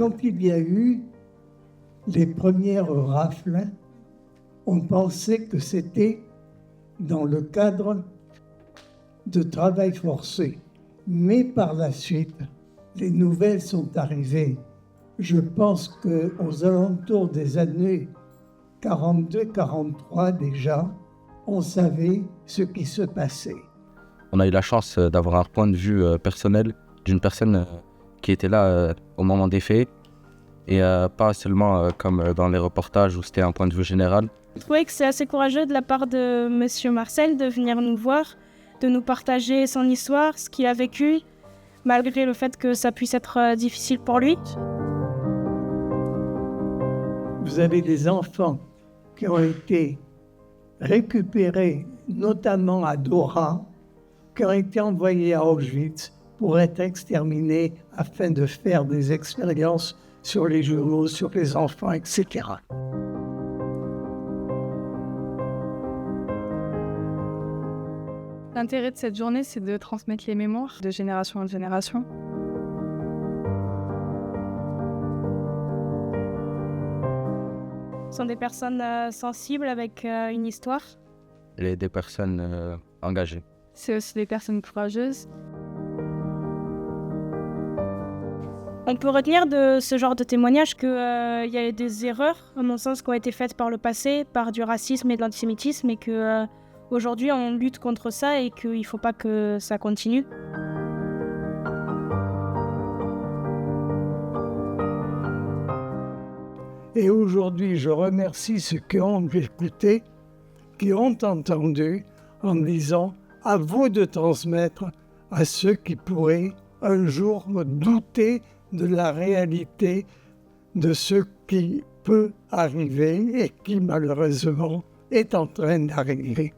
quand il y a eu les premières rafles, on pensait que c'était dans le cadre de travail forcé. Mais par la suite, les nouvelles sont arrivées. Je pense qu'aux alentours des années 42-43 déjà, on savait ce qui se passait. On a eu la chance d'avoir un point de vue personnel d'une personne qui était là au moment des faits et pas seulement comme dans les reportages où c'était un point de vue général. Je trouvais que c'est assez courageux de la part de Monsieur Marcel de venir nous voir, de nous partager son histoire, ce qu'il a vécu, malgré le fait que ça puisse être difficile pour lui. Vous avez des enfants qui ont été récupérés, notamment à Dora, qui ont été envoyés à Auschwitz pour être exterminés afin de faire des expériences sur les jumeaux, sur les enfants, etc. L'intérêt de cette journée, c'est de transmettre les mémoires de génération en génération. Ce sont des personnes sensibles avec une histoire. Et des personnes engagées. C'est aussi des personnes courageuses. On peut retenir de ce genre de témoignage qu'il y a des erreurs, à mon sens, qui ont été faites par le passé, par du racisme et de l'antisémitisme, et qu'aujourd'hui on lutte contre ça et qu'il ne faut pas que ça continue. Et aujourd'hui, je remercie ceux qui ont écouté, qui ont entendu, en disant « à vous de transmettre à ceux qui pourraient un jour douter de la réalité de ce qui peut arriver et qui malheureusement est en train d'arriver. »